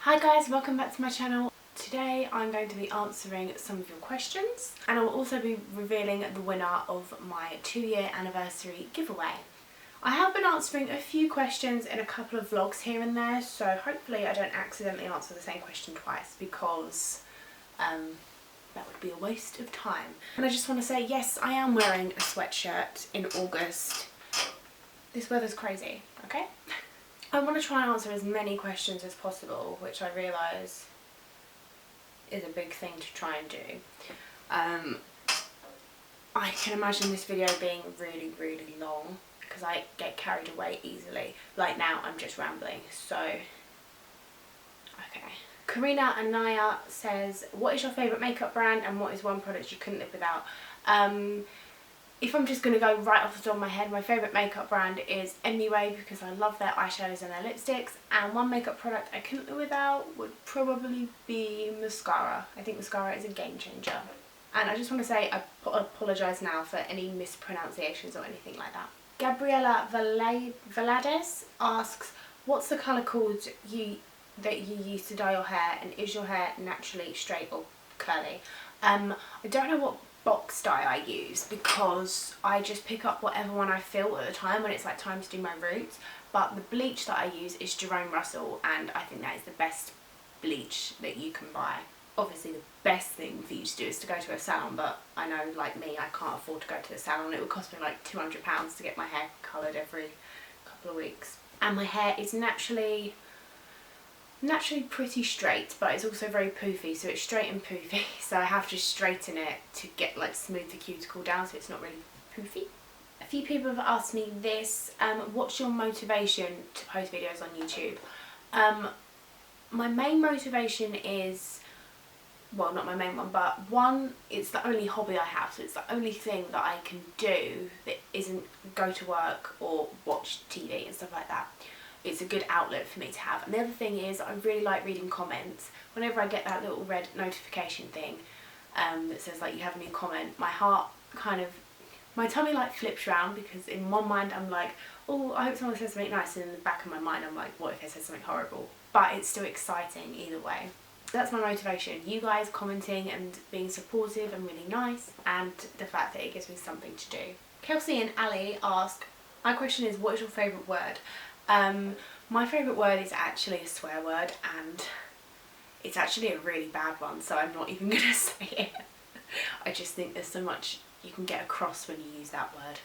Hi guys, welcome back to my channel. Today I'm going to be answering some of your questions and I will also be revealing the winner of my 2-year anniversary giveaway. I have been answering a few questions in a couple of vlogs here and there, so hopefully I don't accidentally answer the same question twice because that would be a waste of time. And I just want to say, yes, I am wearing a sweatshirt in August. This weather's crazy, okay? I want to try and answer as many questions as possible, which I realise is a big thing to try and do. I can imagine this video being really long because I get carried away easily. Like now I'm just rambling, so okay. Karina Anaya says, what is your favourite makeup brand and what is one product you couldn't live without? If I'm just going to go right off the top of my head, my favourite makeup brand is MUA because I love their eyeshadows and their lipsticks, and one makeup product I couldn't live without would probably be mascara. I think mascara is a game changer. And I just want to say I apologise now for any mispronunciations or anything like that. Gabriela Valades asks, what's the colour called that you use to dye your hair, and is your hair naturally straight or curly? I don't know what box dye I use because I just pick up whatever one I feel at the time when it's like time to do my roots, but the bleach that I use is Jerome Russell and I think that is the best bleach that you can buy. Obviously the best thing for you to do is to go to a salon, but I know, like me, I can't afford to go to the salon. It would cost me like £200 to get my hair coloured every couple of weeks. And my hair is naturally pretty straight, but it's also very poofy, so it's straight and poofy, so I have to straighten it to get like smooth the cuticle down so it's not really poofy. A few people have asked me this, what's your motivation to post videos on YouTube? My main motivation is, well, not my main one, but one, it's the only hobby I have, so it's the only thing that I can do that isn't go to work or watch TV and stuff like that. It's a good outlet for me to have. And the other thing is I really like reading comments. Whenever I get that little red notification thing that says like you have a new comment, my heart kind of, my tummy like flips round because in one mind I'm like, oh, I hope someone says something nice, and in the back of my mind I'm like, what if they said something horrible? But it's still exciting either way. That's my motivation. You guys commenting and being supportive and really nice, and the fact that it gives me something to do. Kelsey and Ali ask, my question is, what is your favourite word? My favourite word is actually a swear word, and it's actually a really bad one, so I'm not even going to say it. I just think there's so much you can get across when you use that word.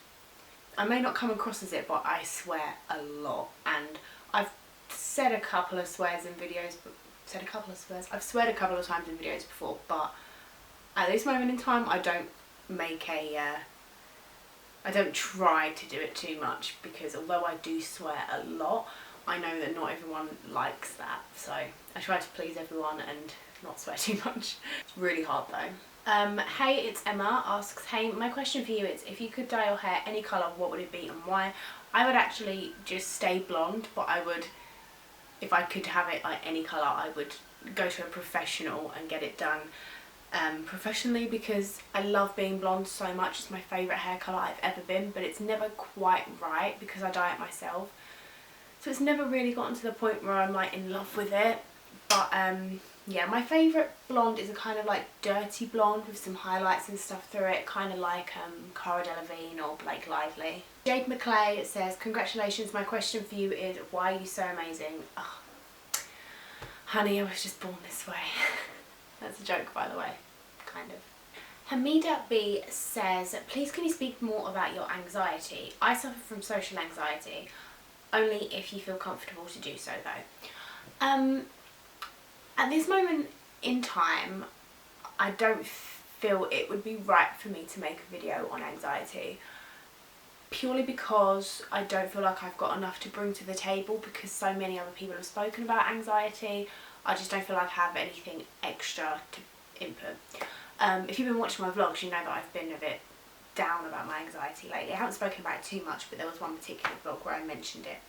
I may not come across as it, but I swear a lot, and I've said a couple of swears in videos, I've sweared a couple of times in videos before, but at this moment in time I don't make I don't try to do it too much, because although I do swear a lot, I know that not everyone likes that, so I try to please everyone and not swear too much. It's really hard though. Hey, it's Emma asks, hey, my question for you is, if you could dye your hair any colour, what would it be and why? I would actually just stay blonde, but I would, if I could have it like any colour, I would go to a professional and get it done professionally, because I love being blonde so much. It's my favourite hair colour I've ever been, but it's never quite right because I dye it myself, so it's never really gotten to the point where I'm like in love with it. But yeah, my favourite blonde is a kind of like dirty blonde with some highlights and stuff through it, kind of like Cara Delevingne or Blake Lively. Jade McClay says, congratulations, my question for you is, why are you so amazing? Oh, honey, I was just born this way. That's a joke, by the way, kind of. Hamida B says, please can you speak more about your anxiety? I suffer from social anxiety, only if you feel comfortable to do so though. At this moment in time, I don't feel it would be right for me to make a video on anxiety, purely because I don't feel like I've got enough to bring to the table, because so many other people have spoken about anxiety. I just don't feel like I have anything extra to input. If you've been watching my vlogs, you know that I've been a bit down about my anxiety lately. I haven't spoken about it too much, but there was one particular vlog where I mentioned it.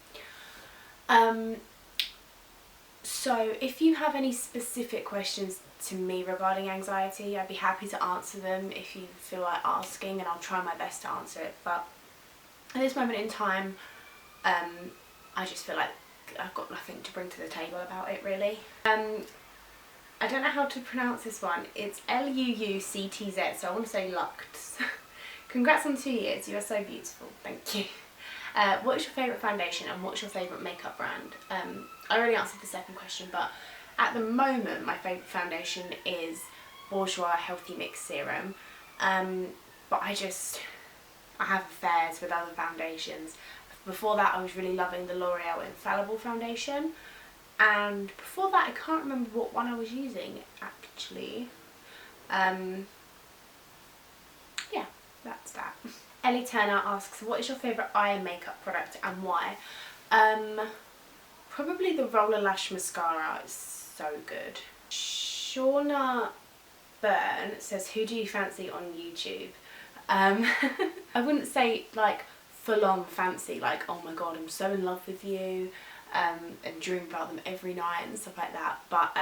So if you have any specific questions to me regarding anxiety, I'd be happy to answer them if you feel like asking, and I'll try my best to answer it. But at this moment in time, I just feel like I've got nothing to bring to the table about it really. I don't know how to pronounce this one. It's Luuctz, so I want to say Lux. Congrats on 2 years, you are so beautiful, thank you. What is your favourite foundation and what's your favourite makeup brand? I already answered the second question, but at the moment my favourite foundation is Bourjois Healthy Mix Serum. But I have affairs with other foundations. Before that I was really loving the L'Oreal Infallible foundation, and before that I can't remember what one I was using actually. Yeah, that's that. Ellie Turner asks, what is your favourite eye and makeup product and why? Probably the Roller Lash Mascara is so good. Shauna Byrne says, who do you fancy on YouTube? I wouldn't say like full on fancy, like oh my god I'm so in love with you and dream about them every night and stuff like that, but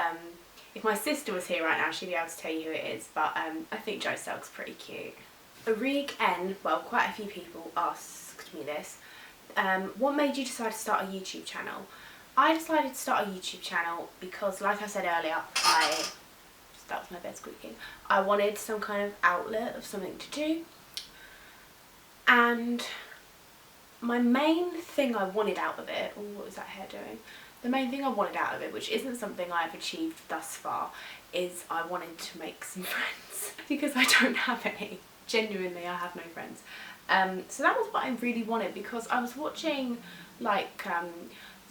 if my sister was here right now she'd be able to tell you who it is, but I think Joe Selk's pretty cute. Arig N, well quite a few people asked me this, what made you decide to start a YouTube channel? I decided to start a YouTube channel because, like I said earlier, that was my bed squeaking, I wanted some kind of outlet of something to do, and my main thing I wanted out of it, oh what was that hair doing? The main thing I wanted out of it, which isn't something I've achieved thus far, is I wanted to make some friends because I don't have any. Genuinely I have no friends. So that was what I really wanted, because I was watching like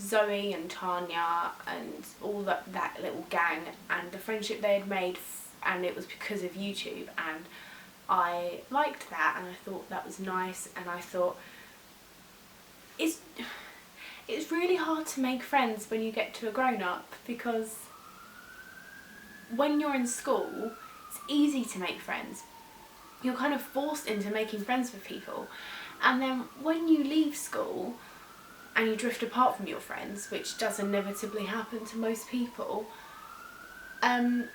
Zoe and Tanya and all that little gang and the friendship they had made, and it was because of YouTube, and I liked that and I thought that was nice, and I thought it's really hard to make friends when you get to a grown-up, because when you're in school it's easy to make friends. You're kind of forced into making friends with people, and then when you leave school and you drift apart from your friends, which does inevitably happen to most people, then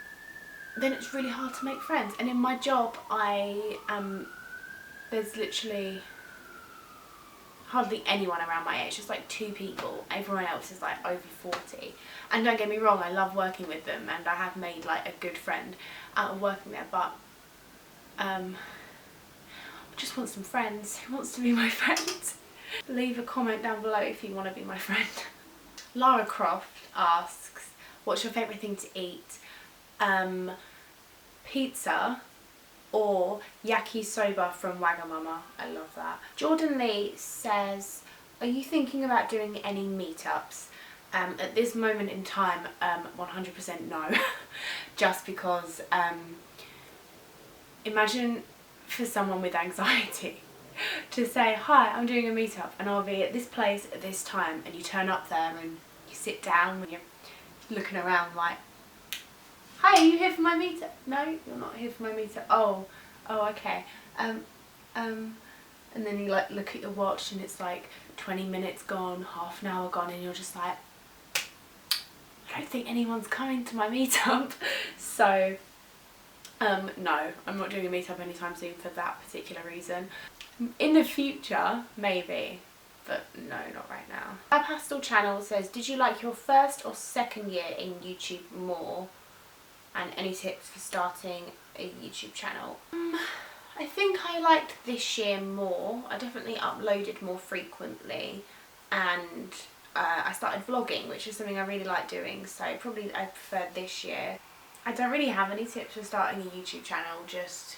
it's really hard to make friends. And in my job there's literally hardly anyone around my age, just like 2 people. Everyone else is like over 40, and don't get me wrong, I love working with them and I have made like a good friend out of working there, but I just want some friends. Who wants to be my friend? Leave a comment down below if you want to be my friend. Lara Croft asks, what's your favourite thing to eat? Pizza or yakisoba from Wagamama. I love that. Jordan Lee says, are you thinking about doing any meetups? At this moment in time, 100% no. Just because, imagine for someone with anxiety to say, hi, I'm doing a meetup and I'll be at this place at this time, and you turn up there and you sit down and you're looking around like, hi, are you here for my meetup? No, you're not here for my meetup. Oh, okay. And then you like look at your watch and it's like 20 minutes gone, half an hour gone, and you're just like, I don't think anyone's coming to my meetup. So no, I'm not doing a meetup anytime soon for that particular reason. In the future, maybe, but no, not right now. My Pastel Channel says, did you like your first or second year in YouTube more? And any tips for starting a YouTube channel? I think I liked this year more. I definitely uploaded more frequently, and I started vlogging, which is something I really like doing, so probably I preferred this year. I don't really have any tips for starting a YouTube channel, just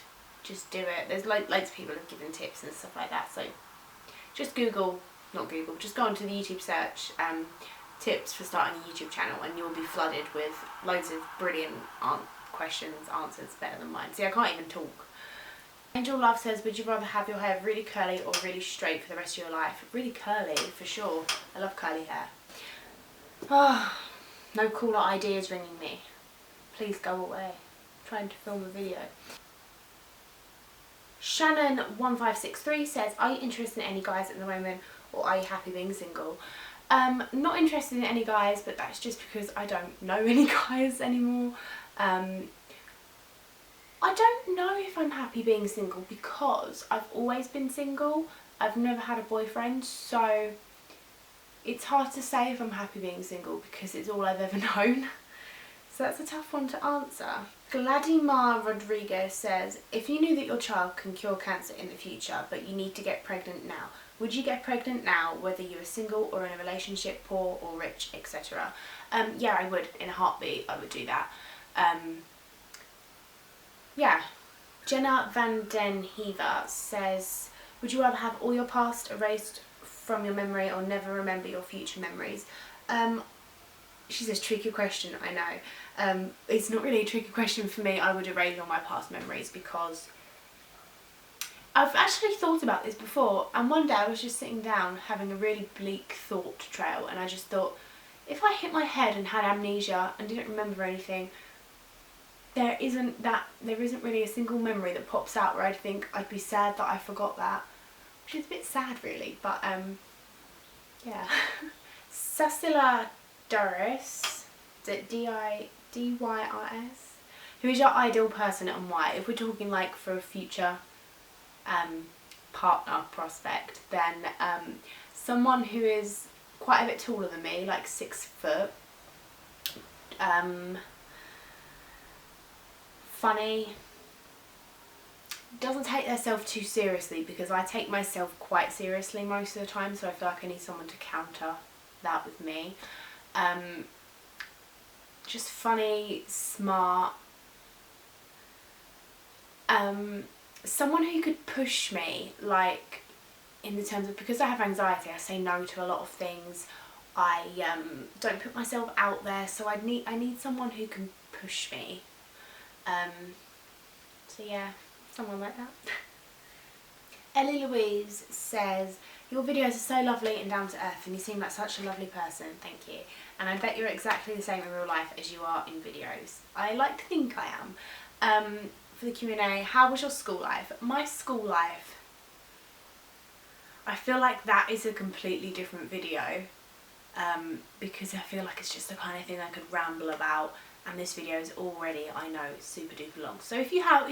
do it. There's loads of people have given tips and stuff like that, so just just go onto the YouTube search, tips for starting a YouTube channel, and you'll be flooded with loads of brilliant questions, answers better than mine. See, I can't even talk. Angel Love says, would you rather have your hair really curly or really straight for the rest of your life? Really curly, for sure. I love curly hair. Oh, no cooler ideas ringing me. Please go away. I'm trying to film a video. Shannon1563 says, are you interested in any guys at the moment, or are you happy being single? Not interested in any guys, but that's just because I don't know any guys anymore. I don't know if I'm happy being single because I've always been single. I've never had a boyfriend, so it's hard to say if I'm happy being single because it's all I've ever known. So that's a tough one to answer. Gladimar Rodriguez says, if you knew that your child can cure cancer in the future, but you need to get pregnant now, would you get pregnant now, whether you were single or in a relationship, poor or rich, etc.? Yeah, I would. In a heartbeat, I would do that. Yeah. Jenna Van Den Hever says, would you rather have all your past erased from your memory or never remember your future memories? She says, tricky question, I know. It's not really a tricky question for me. I would erase all my past memories because I've actually thought about this before, and one day I was just sitting down having a really bleak thought trail, and I just thought, if I hit my head and had amnesia and didn't remember anything, there isn't really a single memory that pops out where I'd think I'd be sad that I forgot that, which is a bit sad really, but yeah. Cecilia Doris, is it D-I-D-Y-R-S? Who is your ideal person and why? If we're talking like for a future partner prospect, then someone who is quite a bit taller than me, like 6 foot, funny, doesn't take themselves too seriously, because I take myself quite seriously most of the time, so I feel like I need someone to counter that with me. Just funny, smart, someone who could push me, like in the terms of, because I have anxiety, I say no to a lot of things, I don't put myself out there, so I need someone who can push me. So yeah, someone like that. Ellie Louise says, your videos are so lovely and down to earth and you seem like such a lovely person, thank you. And I bet you're exactly the same in real life as you are in videos. I like to think I am. For the Q&A, how was your school life? My school life, I feel like that is a completely different video, because I feel like it's just the kind of thing I could ramble about, and this video is already, I know, super duper long. So if you have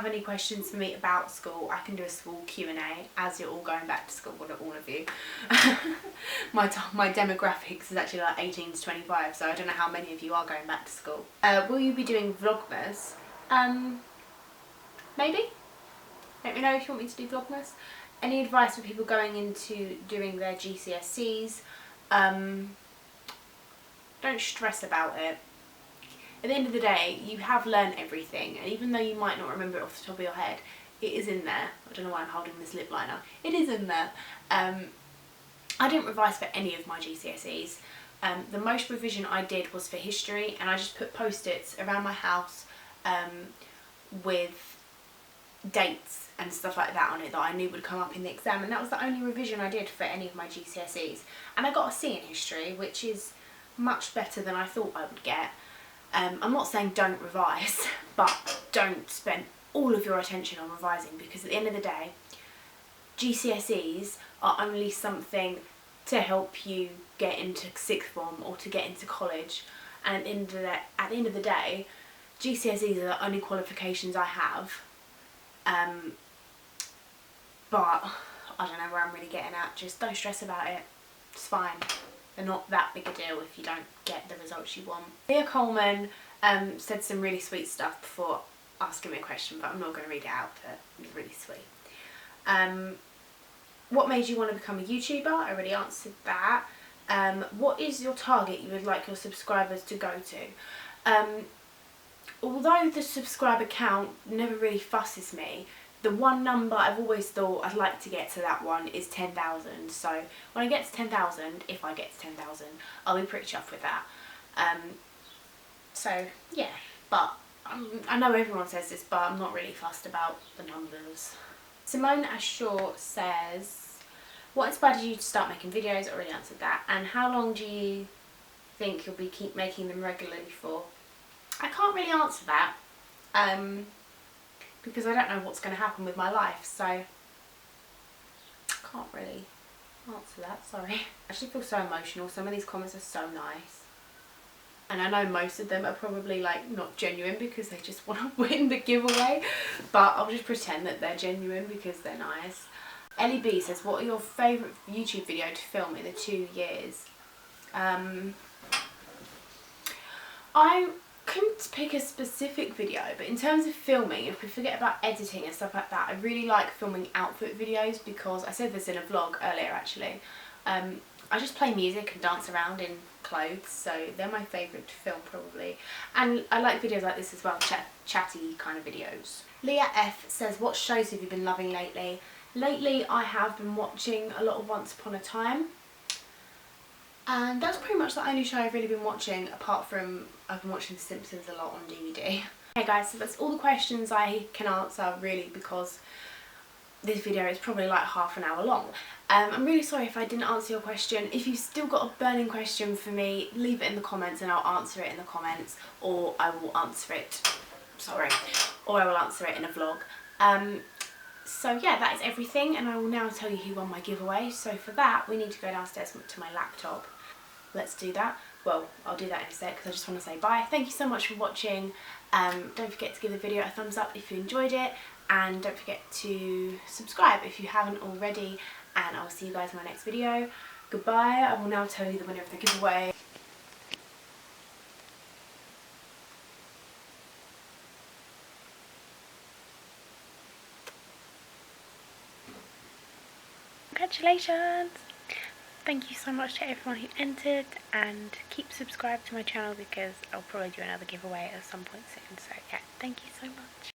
any questions for me about school, I can do a school Q&A as you're all going back to school, all of you. My demographics is actually like 18 to 25, so I don't know how many of you are going back to school. Will you be doing Vlogmas? Maybe. Let me know if you want me to do Vlogmas. Any advice for people going into doing their GCSEs? Don't stress about it. At the end of the day, you have learned everything, and even though you might not remember it off the top of your head, it is in there. I don't know why I'm holding this lip liner. It is in there. I didn't revise for any of my GCSEs. The most revision I did was for history, and I just put post-its around my house with dates and stuff like that on it that I knew would come up in the exam, and that was the only revision I did for any of my GCSEs. And I got a C in history, which is much better than I thought I would get. I'm not saying don't revise, but don't spend all of your attention on revising, because at the end of the day, GCSEs are only something to help you get into sixth form or to get into college, and at the end of the day, GCSEs are the only qualifications I have. But I don't know where I'm really getting at. Just don't stress about it. It's fine. They're not that big a deal if you don't get the results you want. Leah Coleman said some really sweet stuff before asking me a question, but I'm not going to read it out, but it was really sweet. What made you want to become a YouTuber? I already answered that. What is your target you would like your subscribers to go to? Although the subscriber count never really fusses me, the one number I've always thought I'd like to get to that one is 10,000. So when I get to 10,000, if I get to 10,000, I'll be pretty chuffed with that. So yeah, but I know everyone says this, but I'm not really fussed about the numbers. Simone Ashore says, what inspired you to start making videos? I already answered that. And how long do you think you'll keep making them regularly for? I can't really answer that, because I don't know what's going to happen with my life, so I can't really answer that, sorry. I actually feel so emotional. Some of these comments are so nice, and I know most of them are probably like not genuine because they just want to win the giveaway, but I'll just pretend that they're genuine because they're nice. Ellie B says, what are your favourite YouTube video to film in the 2 years? I couldn't pick a specific video, but in terms of filming, if we forget about editing and stuff like that, I really like filming outfit videos because I said this in a vlog earlier actually. I just play music and dance around in clothes, so they're my favourite to film probably. And I like videos like this as well, chatty kind of videos. Leah F says, what shows have you been loving lately? Lately I have been watching a lot of Once Upon a Time. And that's pretty much the only show I've really been watching, apart from I've been watching The Simpsons a lot on DVD. Okay guys, so that's all the questions I can answer really, because this video is probably like half an hour long. I'm really sorry if I didn't answer your question. If you've still got a burning question for me, leave it in the comments and I'll answer it in the comments, or I will answer it, or I will answer it in a vlog. So yeah, that is everything, and I will now tell you who won my giveaway. So for that, we need to go downstairs to my laptop. Let's do that. Well, I'll do that in a sec because I just want to say bye. Thank you so much for watching. Don't forget to give the video a thumbs up if you enjoyed it, and don't forget to subscribe if you haven't already, and I will see you guys in my next video. Goodbye. I will now tell you the winner of the giveaway. Congratulations! Thank you so much to everyone who entered, and keep subscribed to my channel because I'll probably do another giveaway at some point soon. So yeah, thank you so much.